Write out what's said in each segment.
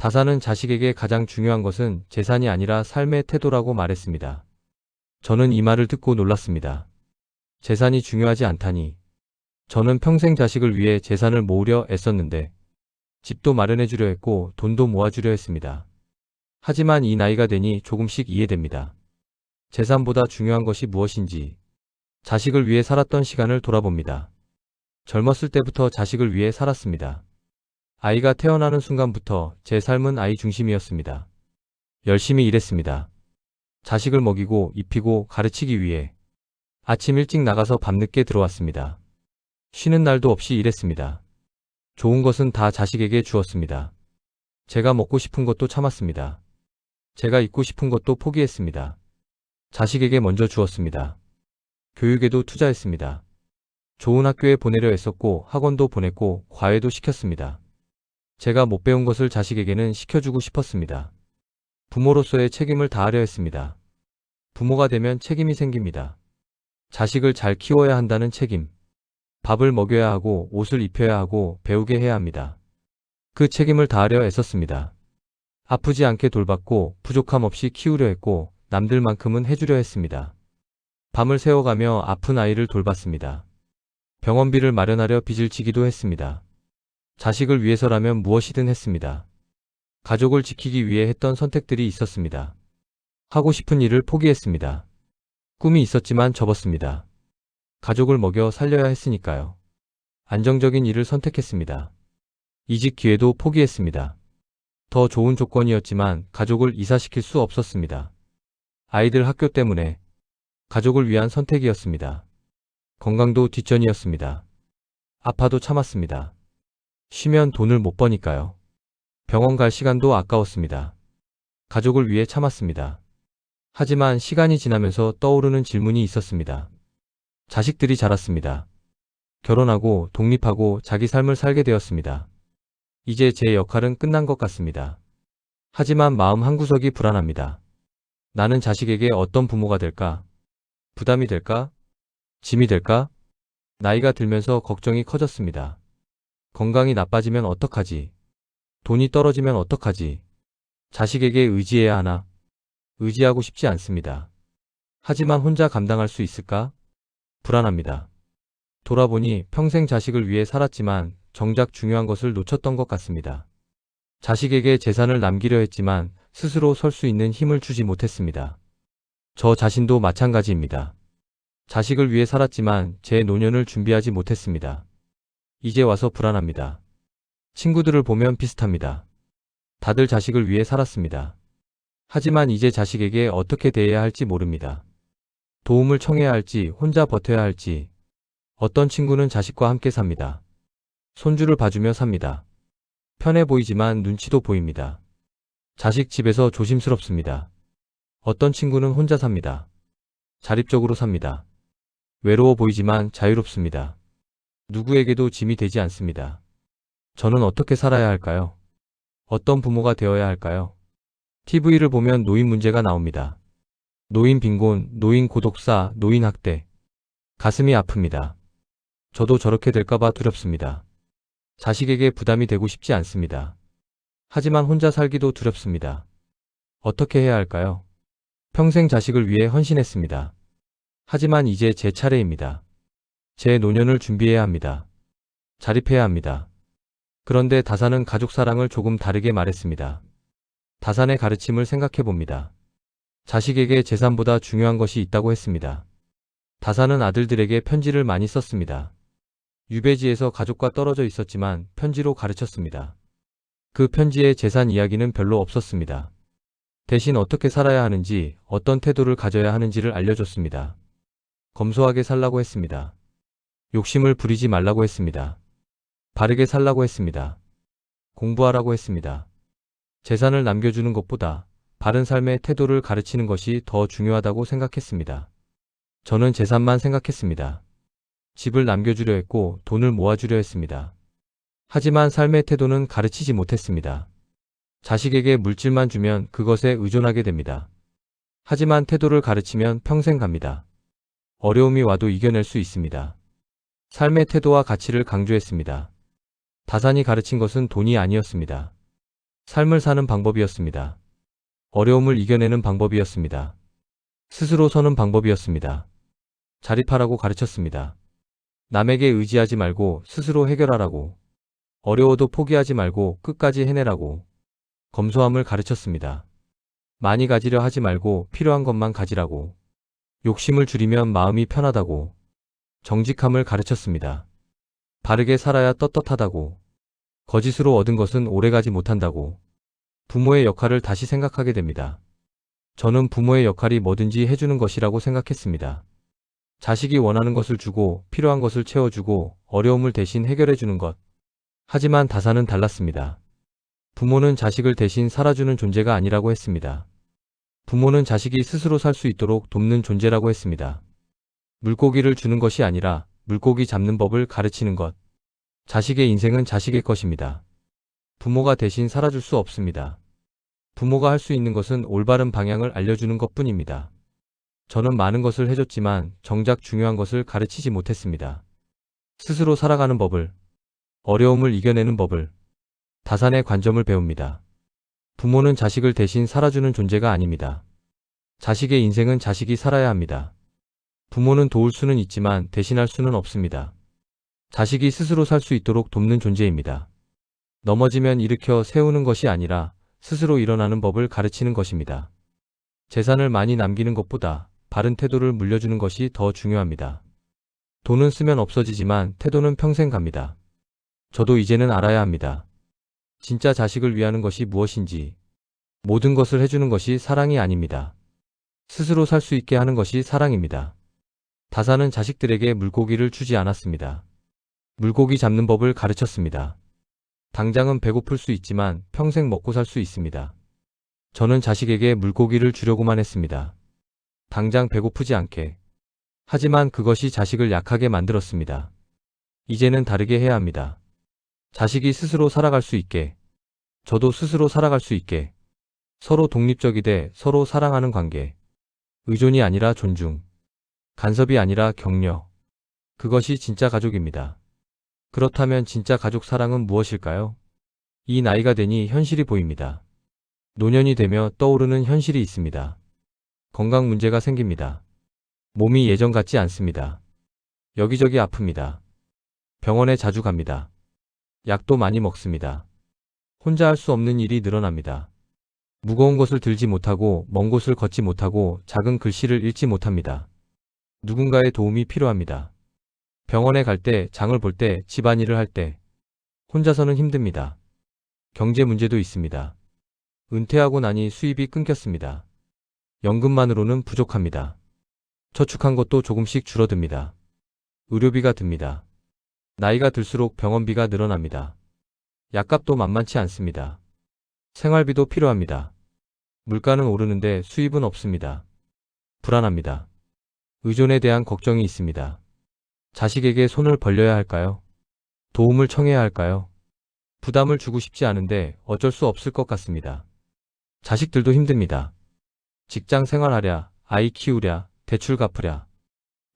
다사는 자식에게 가장 중요한 것은 재산이 아니라 삶의 태도라고 말했습니다. 저는 이 말을 듣고 놀랐습니다. 재산이 중요하지 않다니. 저는 평생 자식을 위해 재산을 모으려 애썼는데 집도 마련해 주려 했고 돈도 모아주려 했습니다. 하지만 이 나이가 되니 조금씩 이해됩니다. 재산보다 중요한 것이 무엇인지. 자식을 위해 살았던 시간을 돌아봅니다. 젊었을 때부터 자식을 위해 살았습니다. 아이가 태어나는 순간부터 제 삶은 아이 중심이었습니다. 열심히 일했습니다. 자식을 먹이고 입히고 가르치기 위해 아침 일찍 나가서 밤늦게 들어왔습니다. 쉬는 날도 없이 일했습니다. 좋은 것은 다 자식에게 주었습니다. 제가 먹고 싶은 것도 참았습니다. 제가 입고 싶은 것도 포기했습니다. 자식에게 먼저 주었습니다. 교육에도 투자했습니다. 좋은 학교에 보내려 했었고 학원도 보냈고 과외도 시켰습니다. 제가 못 배운 것을 자식에게는 시켜주고 싶었습니다. 부모로서의 책임을 다하려 했습니다. 부모가 되면 책임이 생깁니다. 자식을 잘 키워야 한다는 책임. 밥을 먹여야 하고 옷을 입혀야 하고 배우게 해야 합니다. 그 책임을 다하려 애썼습니다. 아프지 않게 돌봤고 부족함 없이 키우려 했고 남들만큼은 해주려 했습니다. 밤을 새워가며 아픈 아이를 돌봤습니다. 병원비를 마련하려 빚을 지기도 했습니다. 자식을 위해서라면 무엇이든 했습니다. 가족을 지키기 위해 했던 선택들이 있었습니다. 하고 싶은 일을 포기했습니다. 꿈이 있었지만 접었습니다. 가족을 먹여 살려야 했으니까요. 안정적인 일을 선택했습니다. 이직 기회도 포기했습니다. 더 좋은 조건이었지만 가족을 이사시킬 수 없었습니다. 아이들 학교 때문에 가족을 위한 선택이었습니다. 건강도 뒷전이었습니다. 아파도 참았습니다. 쉬면 돈을 못 버니까요. 병원 갈 시간도 아까웠습니다. 가족을 위해 참았습니다. 하지만 시간이 지나면서 떠오르는 질문이 있었습니다. 자식들이 자랐습니다. 결혼하고 독립하고 자기 삶을 살게 되었습니다. 이제 제 역할은 끝난 것 같습니다. 하지만 마음 한구석이 불안합니다. 나는 자식에게 어떤 부모가 될까? 부담이 될까? 짐이 될까? 나이가 들면서 걱정이 커졌습니다. 건강이 나빠지면 어떡하지? 돈이 떨어지면 어떡하지? 자식에게 의지해야 하나? 의지하고 싶지 않습니다. 하지만 혼자 감당할 수 있을까? 불안합니다. 돌아보니 평생 자식을 위해 살았지만 정작 중요한 것을 놓쳤던 것 같습니다. 자식에게 재산을 남기려 했지만 스스로 설 수 있는 힘을 주지 못했습니다. 저 자신도 마찬가지입니다. 자식을 위해 살았지만 제 노년을 준비하지 못했습니다. 이제 와서 불안합니다. 친구들을 보면 비슷합니다. 다들 자식을 위해 살았습니다. 하지만 이제 자식에게 어떻게 대해야 할지 모릅니다. 도움을 청해야 할지 혼자 버텨야 할지. 어떤 친구는 자식과 함께 삽니다. 손주를 봐주며 삽니다. 편해 보이지만 눈치도 보입니다. 자식 집에서 조심스럽습니다. 어떤 친구는 혼자 삽니다. 자립적으로 삽니다. 외로워 보이지만 자유롭습니다. 누구에게도 짐이 되지 않습니다. 저는 어떻게 살아야 할까요? 어떤 부모가 되어야 할까요? TV를 보면 노인 문제가 나옵니다. 노인 빈곤, 노인 고독사, 노인 학대. 가슴이 아픕니다. 저도 저렇게 될까봐 두렵습니다. 자식에게 부담이 되고 싶지 않습니다. 하지만 혼자 살기도 두렵습니다. 어떻게 해야 할까요? 평생 자식을 위해 헌신했습니다. 하지만 이제 제 차례입니다. 제 노년을 준비해야 합니다. 자립해야 합니다. 그런데 다사는 가족 사랑을 조금 다르게 말했습니다. 다산의 가르침을 생각해 봅니다. 자식에게 재산보다 중요한 것이 있다고 했습니다. 다사는 아들들에게 편지를 많이 썼습니다. 유배지에서 가족과 떨어져 있었지만 편지로 가르쳤습니다. 그 편지에 재산 이야기는 별로 없었습니다. 대신 어떻게 살아야 하는지, 어떤 태도를 가져야 하는지를 알려줬습니다. 검소하게 살라고 했습니다. 욕심을 부리지 말라고 했습니다. 바르게 살라고 했습니다. 공부하라고 했습니다. 재산을 남겨주는 것보다 바른 삶의 태도를 가르치는 것이 더 중요하다고 생각했습니다. 저는 재산만 생각했습니다. 집을 남겨주려 했고 돈을 모아주려 했습니다. 하지만 삶의 태도는 가르치지 못했습니다. 자식에게 물질만 주면 그것에 의존하게 됩니다. 하지만 태도를 가르치면 평생 갑니다. 어려움이 와도 이겨낼 수 있습니다. 삶의 태도와 가치를 강조했습니다. 다산이 가르친 것은 돈이 아니었습니다. 삶을 사는 방법이었습니다. 어려움을 이겨내는 방법이었습니다. 스스로 서는 방법이었습니다. 자립하라고 가르쳤습니다. 남에게 의지하지 말고 스스로 해결하라고. 어려워도 포기하지 말고 끝까지 해내라고. 검소함을 가르쳤습니다. 많이 가지려 하지 말고 필요한 것만 가지라고. 욕심을 줄이면 마음이 편하다고. 정직함을 가르쳤습니다. 바르게 살아야 떳떳하다고. 거짓으로 얻은 것은 오래가지 못한다고. 부모의 역할을 다시 생각하게 됩니다. 저는 부모의 역할이 뭐든지 해주는 것이라고 생각했습니다. 자식이 원하는 것을 주고 필요한 것을 채워주고 어려움을 대신 해결해주는 것. 하지만 다사는 달랐습니다. 부모는 자식을 대신 살아주는 존재가 아니라고 했습니다. 부모는 자식이 스스로 살 수 있도록 돕는 존재라고 했습니다. 물고기를 주는 것이 아니라 물고기 잡는 법을 가르치는 것. 자식의 인생은 자식의 것입니다. 부모가 대신 살아줄 수 없습니다. 부모가 할 수 있는 것은 올바른 방향을 알려주는 것뿐입니다. 저는 많은 것을 해줬지만 정작 중요한 것을 가르치지 못했습니다. 스스로 살아가는 법을, 어려움을 이겨내는 법을, 다산의 관점을 배웁니다. 부모는 자식을 대신 살아주는 존재가 아닙니다. 자식의 인생은 자식이 살아야 합니다. 부모는 도울 수는 있지만 대신할 수는 없습니다. 자식이 스스로 살 수 있도록 돕는 존재입니다. 넘어지면 일으켜 세우는 것이 아니라 스스로 일어나는 법을 가르치는 것입니다. 재산을 많이 남기는 것보다 바른 태도를 물려주는 것이 더 중요합니다. 돈은 쓰면 없어지지만 태도는 평생 갑니다. 저도 이제는 알아야 합니다. 진짜 자식을 위하는 것이 무엇인지, 모든 것을 해주는 것이 사랑이 아닙니다. 스스로 살 수 있게 하는 것이 사랑입니다. 다사는 자식들에게 물고기를 주지 않았습니다. 물고기 잡는 법을 가르쳤습니다. 당장은 배고플 수 있지만 평생 먹고 살 수 있습니다. 저는 자식에게 물고기를 주려고만 했습니다. 당장 배고프지 않게. 하지만 그것이 자식을 약하게 만들었습니다. 이제는 다르게 해야 합니다. 자식이 스스로 살아갈 수 있게, 저도 스스로 살아갈 수 있게, 서로 독립적이되 서로 사랑하는 관계, 의존이 아니라 존중, 간섭이 아니라 격려. 그것이 진짜 가족입니다. 그렇다면 진짜 가족 사랑은 무엇일까요? 이 나이가 되니 현실이 보입니다. 노년이 되며 떠오르는 현실이 있습니다. 건강 문제가 생깁니다. 몸이 예전 같지 않습니다. 여기저기 아픕니다. 병원에 자주 갑니다. 약도 많이 먹습니다. 혼자 할 수 없는 일이 늘어납니다. 무거운 것을 들지 못하고 먼 곳을 걷지 못하고 작은 글씨를 읽지 못합니다. 누군가의 도움이 필요합니다. 병원에 갈 때, 장을 볼 때, 집안일을 할 때 혼자서는 힘듭니다. 경제 문제도 있습니다. 은퇴하고 나니 수입이 끊겼습니다. 연금만으로는 부족합니다. 저축한 것도 조금씩 줄어듭니다. 의료비가 듭니다. 나이가 들수록 병원비가 늘어납니다. 약값도 만만치 않습니다. 생활비도 필요합니다. 물가는 오르는데 수입은 없습니다. 불안합니다. 의존에 대한 걱정이 있습니다. 자식에게 손을 벌려야 할까요? 도움을 청해야 할까요? 부담을 주고 싶지 않은데 어쩔 수 없을 것 같습니다. 자식들도 힘듭니다. 직장 생활하랴, 아이 키우랴, 대출 갚으랴.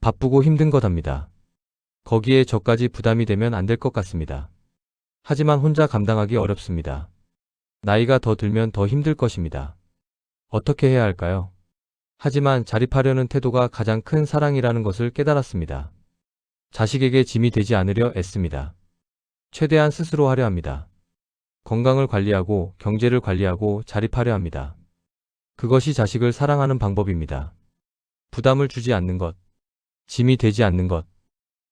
바쁘고 힘든 거답니다. 거기에 저까지 부담이 되면 안 될 것 같습니다. 하지만 혼자 감당하기 어렵습니다. 나이가 더 들면 더 힘들 것입니다. 어떻게 해야 할까요? 하지만 자립하려는 태도가 가장 큰 사랑이라는 것을 깨달았습니다. 자식에게 짐이 되지 않으려 애씁니다. 최대한 스스로 하려 합니다. 건강을 관리하고 경제를 관리하고 자립하려 합니다. 그것이 자식을 사랑하는 방법입니다. 부담을 주지 않는 것, 짐이 되지 않는 것.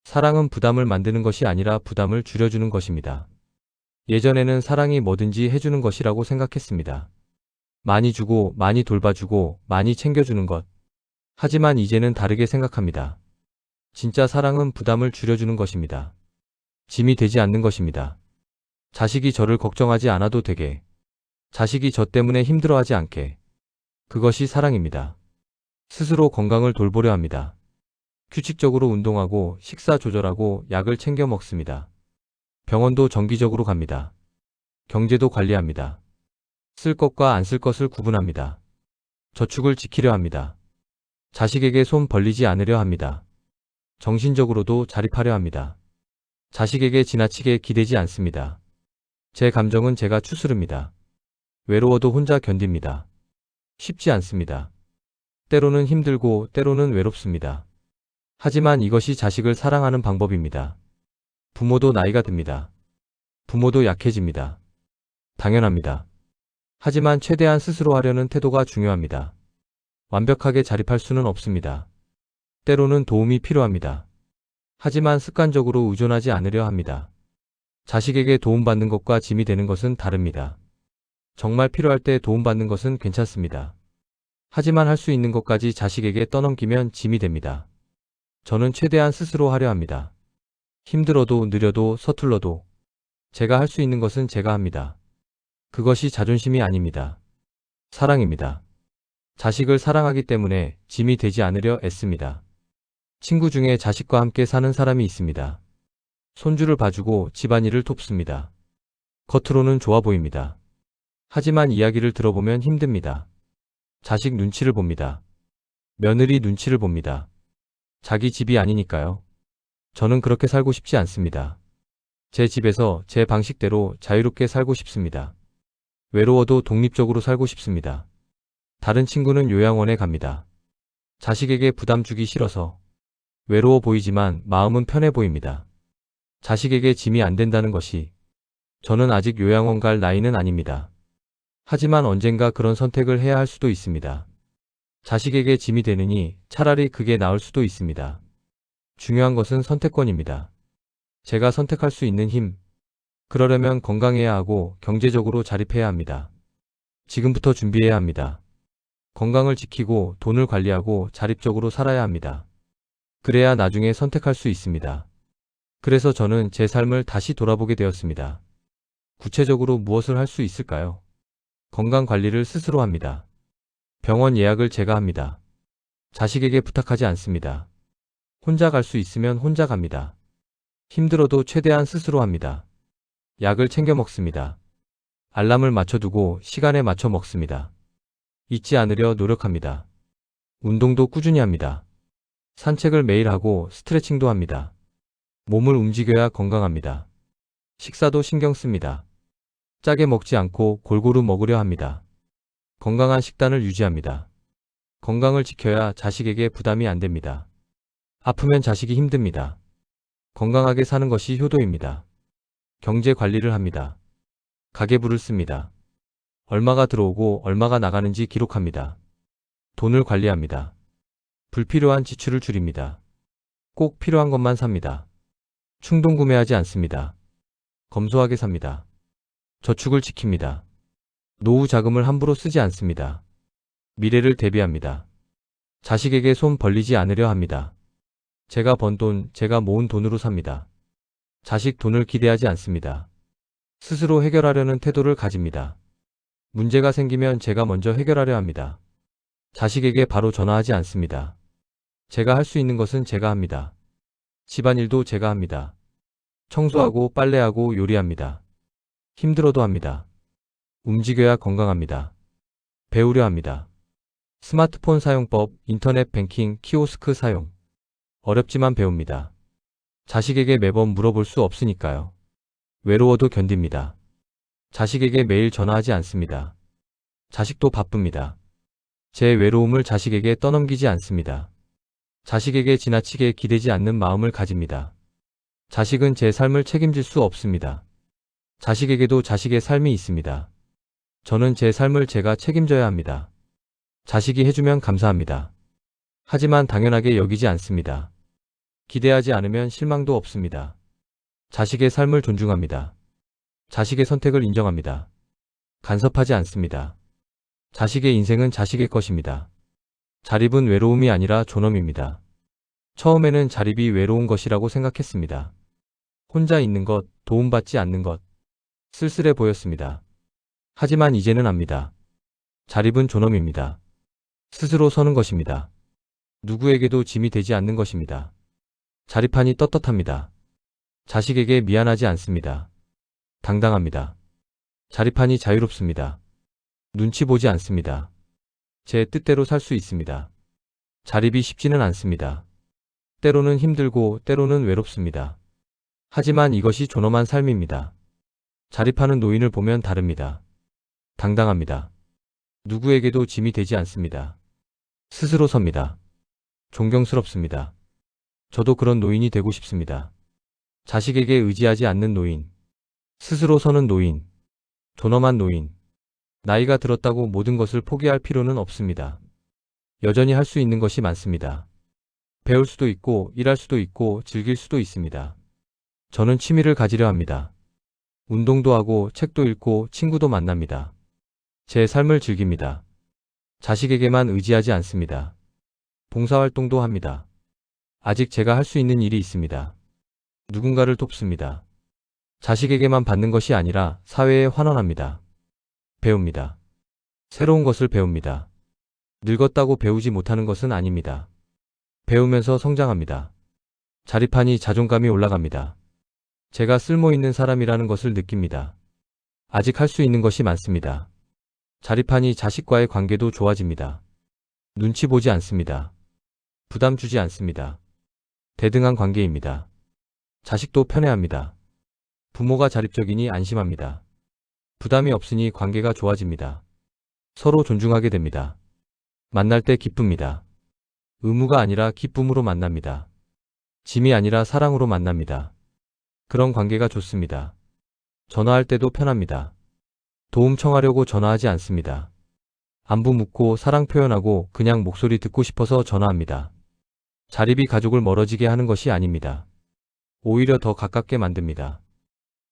사랑은 부담을 만드는 것이 아니라 부담을 줄여주는 것입니다. 예전에는 사랑이 뭐든지 해주는 것이라고 생각했습니다. 많이 주고 많이 돌봐주고 많이 챙겨주는 것. 하지만 이제는 다르게 생각합니다. 진짜 사랑은 부담을 줄여주는 것입니다. 짐이 되지 않는 것입니다. 자식이 저를 걱정하지 않아도 되게, 자식이 저 때문에 힘들어하지 않게. 그것이 사랑입니다. 스스로 건강을 돌보려 합니다. 규칙적으로 운동하고 식사 조절하고 약을 챙겨 먹습니다. 병원도 정기적으로 갑니다. 경제도 관리합니다. 쓸 것과 안 쓸 것을 구분합니다. 저축을 지키려 합니다. 자식에게 손 벌리지 않으려 합니다. 정신적으로도 자립하려 합니다. 자식에게 지나치게 기대지 않습니다. 제 감정은 제가 추스릅니다. 외로워도 혼자 견딥니다. 쉽지 않습니다. 때로는 힘들고 때로는 외롭습니다. 하지만 이것이 자식을 사랑하는 방법입니다. 부모도 나이가 듭니다. 부모도 약해집니다. 당연합니다. 하지만 최대한 스스로 하려는 태도가 중요합니다. 완벽하게 자립할 수는 없습니다. 때로는 도움이 필요합니다. 하지만 습관적으로 의존하지 않으려 합니다. 자식에게 도움받는 것과 짐이 되는 것은 다릅니다. 정말 필요할 때 도움받는 것은 괜찮습니다. 하지만 할 수 있는 것까지 자식에게 떠넘기면 짐이 됩니다. 저는 최대한 스스로 하려 합니다. 힘들어도 느려도 서툴러도 제가 할 수 있는 것은 제가 합니다. 그것이 자존심이 아닙니다. 사랑입니다. 자식을 사랑하기 때문에 짐이 되지 않으려 애씁니다. 친구 중에 자식과 함께 사는 사람이 있습니다. 손주를 봐주고 집안일을 돕습니다. 겉으로는 좋아 보입니다. 하지만 이야기를 들어보면 힘듭니다. 자식 눈치를 봅니다. 며느리 눈치를 봅니다. 자기 집이 아니니까요. 저는 그렇게 살고 싶지 않습니다. 제 집에서 제 방식대로 자유롭게 살고 싶습니다. 외로워도 독립적으로 살고 싶습니다. 다른 친구는 요양원에 갑니다. 자식에게 부담 주기 싫어서. 외로워 보이지만 마음은 편해 보입니다. 자식에게 짐이 안 된다는 것이. 저는 아직 요양원 갈 나이는 아닙니다. 하지만 언젠가 그런 선택을 해야 할 수도 있습니다. 자식에게 짐이 되느니 차라리 그게 나을 수도 있습니다. 중요한 것은 선택권입니다. 제가 선택할 수 있는 힘. 그러려면 건강해야 하고 경제적으로 자립해야 합니다. 지금부터 준비해야 합니다. 건강을 지키고 돈을 관리하고 자립적으로 살아야 합니다. 그래야 나중에 선택할 수 있습니다. 그래서 저는 제 삶을 다시 돌아보게 되었습니다. 구체적으로 무엇을 할 수 있을까요? 건강 관리를 스스로 합니다. 병원 예약을 제가 합니다. 자식에게 부탁하지 않습니다. 혼자 갈 수 있으면 혼자 갑니다. 힘들어도 최대한 스스로 합니다. 약을 챙겨 먹습니다. 알람을 맞춰두고 시간에 맞춰 먹습니다. 잊지 않으려 노력합니다. 운동도 꾸준히 합니다. 산책을 매일 하고 스트레칭도 합니다. 몸을 움직여야 건강합니다. 식사도 신경 씁니다. 짜게 먹지 않고 골고루 먹으려 합니다. 건강한 식단을 유지합니다. 건강을 지켜야 자식에게 부담이 안 됩니다. 아프면 자식이 힘듭니다. 건강하게 사는 것이 효도입니다. 경제 관리를 합니다. 가계부를 씁니다. 얼마가 들어오고 얼마가 나가는지 기록합니다. 돈을 관리합니다. 불필요한 지출을 줄입니다. 꼭 필요한 것만 삽니다. 충동 구매하지 않습니다. 검소하게 삽니다. 저축을 지킵니다. 노후 자금을 함부로 쓰지 않습니다. 미래를 대비합니다. 자식에게 손 벌리지 않으려 합니다. 제가 번 돈, 제가 모은 돈으로 삽니다. 자식 돈을 기대하지 않습니다. 스스로 해결하려는 태도를 가집니다. 문제가 생기면 제가 먼저 해결하려 합니다. 자식에게 바로 전화하지 않습니다. 제가 할 수 있는 것은 제가 합니다. 집안일도 제가 합니다. 청소하고 빨래하고 요리합니다. 힘들어도 합니다. 움직여야 건강합니다. 배우려 합니다. 스마트폰 사용법, 인터넷 뱅킹, 키오스크 사용. 어렵지만 배웁니다. 자식에게 매번 물어볼 수 없으니까요. 외로워도 견딥니다. 자식에게 매일 전화하지 않습니다. 자식도 바쁩니다. 제 외로움을 자식에게 떠넘기지 않습니다. 자식에게 지나치게 기대지 않는 마음을 가집니다. 자식은 제 삶을 책임질 수 없습니다. 자식에게도 자식의 삶이 있습니다. 저는 제 삶을 제가 책임져야 합니다. 자식이 해주면 감사합니다. 하지만 당연하게 여기지 않습니다. 기대하지 않으면 실망도 없습니다. 자식의 삶을 존중합니다. 자식의 선택을 인정합니다. 간섭하지 않습니다. 자식의 인생은 자식의 것입니다. 자립은 외로움이 아니라 존엄입니다. 처음에는 자립이 외로운 것이라고 생각했습니다. 혼자 있는 것, 도움받지 않는 것. 쓸쓸해 보였습니다. 하지만 이제는 압니다. 자립은 존엄입니다. 스스로 서는 것입니다. 누구에게도 짐이 되지 않는 것입니다. 자립하니 떳떳합니다. 자식에게 미안하지 않습니다. 당당합니다. 자립하니 자유롭습니다. 눈치 보지 않습니다. 제 뜻대로 살 수 있습니다. 자립이 쉽지는 않습니다. 때로는 힘들고 때로는 외롭습니다. 하지만 이것이 존엄한 삶입니다. 자립하는 노인을 보면 다릅니다. 당당합니다. 누구에게도 짐이 되지 않습니다. 스스로 섭니다. 존경스럽습니다. 저도 그런 노인이 되고 싶습니다. 자식에게 의지하지 않는 노인, 스스로 서는 노인, 존엄한 노인. 나이가 들었다고 모든 것을 포기할 필요는 없습니다. 여전히 할 수 있는 것이 많습니다. 배울 수도 있고, 일할 수도 있고, 즐길 수도 있습니다. 저는 취미를 가지려 합니다. 운동도 하고, 책도 읽고, 친구도 만납니다. 제 삶을 즐깁니다. 자식에게만 의지하지 않습니다. 봉사활동도 합니다. 아직 제가 할 수 있는 일이 있습니다. 누군가를 돕습니다. 자식에게만 받는 것이 아니라 사회에 환원합니다. 배웁니다. 새로운 것을 배웁니다. 늙었다고 배우지 못하는 것은 아닙니다. 배우면서 성장합니다. 자립하니 자존감이 올라갑니다. 제가 쓸모있는 사람이라는 것을 느낍니다. 아직 할 수 있는 것이 많습니다. 자립하니 자식과의 관계도 좋아집니다. 눈치 보지 않습니다. 부담 주지 않습니다. 대등한 관계입니다. 자식도 편애합니다. 부모가 자립적이니 안심합니다. 부담이 없으니 관계가 좋아집니다. 서로 존중하게 됩니다. 만날 때 기쁩니다. 의무가 아니라 기쁨으로 만납니다. 짐이 아니라 사랑으로 만납니다. 그런 관계가 좋습니다. 전화할 때도 편합니다. 도움 청하려고 전화하지 않습니다. 안부 묻고 사랑 표현하고 그냥 목소리 듣고 싶어서 전화합니다. 자립이 가족을 멀어지게 하는 것이 아닙니다. 오히려 더 가깝게 만듭니다.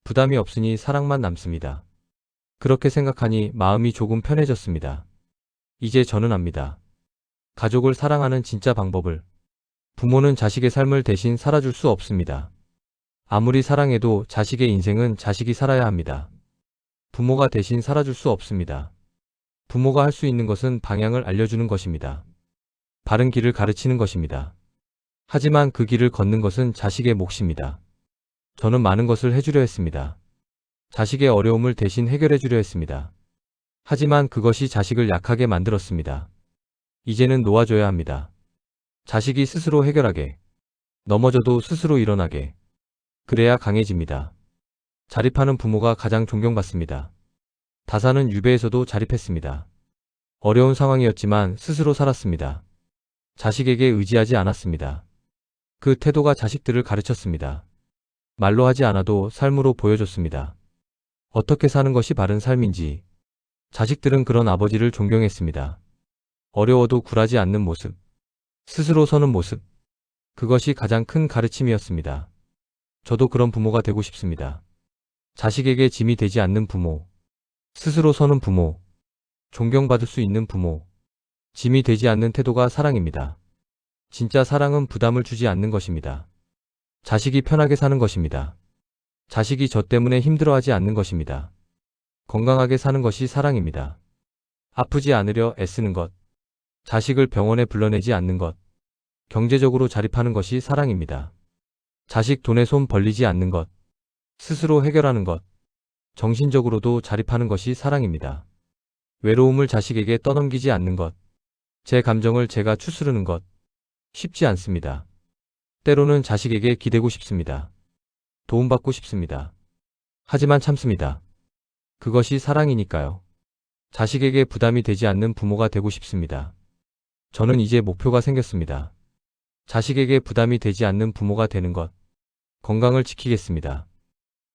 부담이 없으니 사랑만 남습니다. 그렇게 생각하니 마음이 조금 편해졌습니다. 이제 저는 압니다. 가족을 사랑하는 진짜 방법을. 부모는 자식의 삶을 대신 살아줄 수 없습니다. 아무리 사랑해도 자식의 인생은 자식이 살아야 합니다. 부모가 대신 살아줄 수 없습니다. 부모가 할 수 있는 것은 방향을 알려주는 것입니다. 바른 길을 가르치는 것입니다. 하지만 그 길을 걷는 것은 자식의 몫입니다. 저는 많은 것을 해주려 했습니다. 자식의 어려움을 대신 해결해 주려 했습니다. 하지만 그것이 자식을 약하게 만들었습니다. 이제는 놓아줘야 합니다. 자식이 스스로 해결하게, 넘어져도 스스로 일어나게. 그래야 강해집니다. 자립하는 부모가 가장 존경받습니다. 다사는 유배에서도 자립했습니다. 어려운 상황이었지만 스스로 살았습니다. 자식에게 의지하지 않았습니다. 그 태도가 자식들을 가르쳤습니다. 말로 하지 않아도 삶으로 보여줬습니다. 어떻게 사는 것이 바른 삶인지. 자식들은 그런 아버지를 존경했습니다. 어려워도 굴하지 않는 모습, 스스로 서는 모습. 그것이 가장 큰 가르침이었습니다. 저도 그런 부모가 되고 싶습니다. 자식에게 짐이 되지 않는 부모, 스스로 서는 부모, 존경받을 수 있는 부모. 짐이 되지 않는 태도가 사랑입니다. 진짜 사랑은 부담을 주지 않는 것입니다. 자식이 편하게 사는 것입니다. 자식이 저 때문에 힘들어하지 않는 것입니다. 건강하게 사는 것이 사랑입니다. 아프지 않으려 애쓰는 것, 자식을 병원에 불러내지 않는 것, 경제적으로 자립하는 것이 사랑입니다. 자식 돈에 손 벌리지 않는 것, 스스로 해결하는 것, 정신적으로도 자립하는 것이 사랑입니다. 외로움을 자식에게 떠넘기지 않는 것, 제 감정을 제가 추스르는 것, 쉽지 않습니다. 때로는 자식에게 기대고 싶습니다. 도움받고 싶습니다. 하지만 참습니다. 그것이 사랑이니까요. 자식에게 부담이 되지 않는 부모가 되고 싶습니다. 저는 이제 목표가 생겼습니다. 자식에게 부담이 되지 않는 부모가 되는 것. 건강을 지키겠습니다.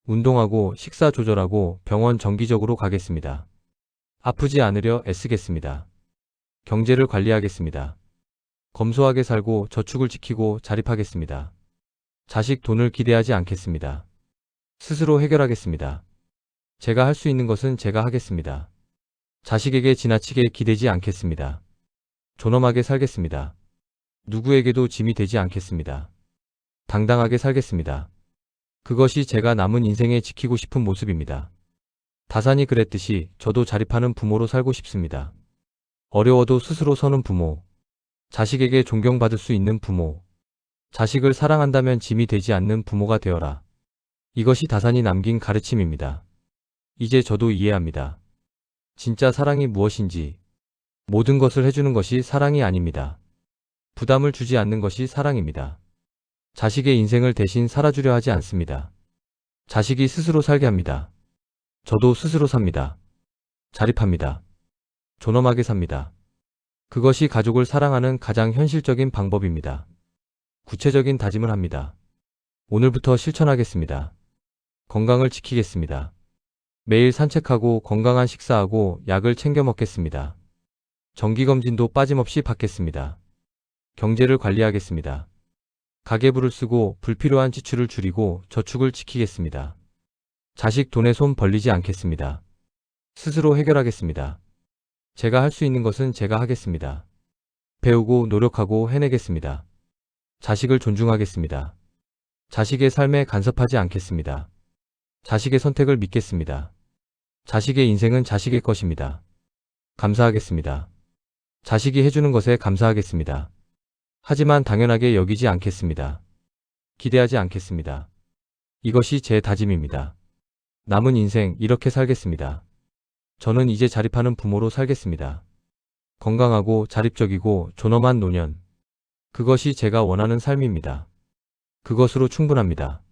운동하고 식사 조절하고 병원 정기적으로 가겠습니다. 아프지 않으려 애쓰겠습니다. 경제를 관리하겠습니다. 검소하게 살고 저축을 지키고 자립하겠습니다. 자식 돈을 기대하지 않겠습니다. 스스로 해결하겠습니다. 제가 할 수 있는 것은 제가 하겠습니다. 자식에게 지나치게 기대지 않겠습니다. 존엄하게 살겠습니다. 누구에게도 짐이 되지 않겠습니다. 당당하게 살겠습니다. 그것이 제가 남은 인생에 지키고 싶은 모습입니다. 다산이 그랬듯이 저도 자립하는 부모로 살고 싶습니다. 어려워도 스스로 서는 부모, 자식에게 존경받을 수 있는 부모, 자식을 사랑한다면 짐이 되지 않는 부모가 되어라. 이것이 다산이 남긴 가르침입니다. 이제 저도 이해합니다. 진짜 사랑이 무엇인지. 모든 것을 해주는 것이 사랑이 아닙니다. 부담을 주지 않는 것이 사랑입니다. 자식의 인생을 대신 살아주려 하지 않습니다. 자식이 스스로 살게 합니다. 저도 스스로 삽니다. 자립합니다. 존엄하게 삽니다. 그것이 가족을 사랑하는 가장 현실적인 방법입니다. 구체적인 다짐을 합니다. 오늘부터 실천하겠습니다. 건강을 지키겠습니다. 매일 산책하고 건강한 식사하고 약을 챙겨 먹겠습니다. 정기검진도 빠짐없이 받겠습니다. 경제를 관리하겠습니다. 가계부를 쓰고 불필요한 지출을 줄이고 저축을 지키겠습니다. 자식 돈에 손 벌리지 않겠습니다. 스스로 해결하겠습니다. 제가 할 수 있는 것은 제가 하겠습니다. 배우고 노력하고 해내겠습니다. 자식을 존중하겠습니다. 자식의 삶에 간섭하지 않겠습니다. 자식의 선택을 믿겠습니다. 자식의 인생은 자식의 것입니다. 감사하겠습니다. 자식이 해주는 것에 감사하겠습니다. 하지만 당연하게 여기지 않겠습니다. 기대하지 않겠습니다. 이것이 제 다짐입니다. 남은 인생 이렇게 살겠습니다. 저는 이제 자립하는 부모로 살겠습니다. 건강하고 자립적이고 존엄한 노년. 그것이 제가 원하는 삶입니다. 그것으로 충분합니다.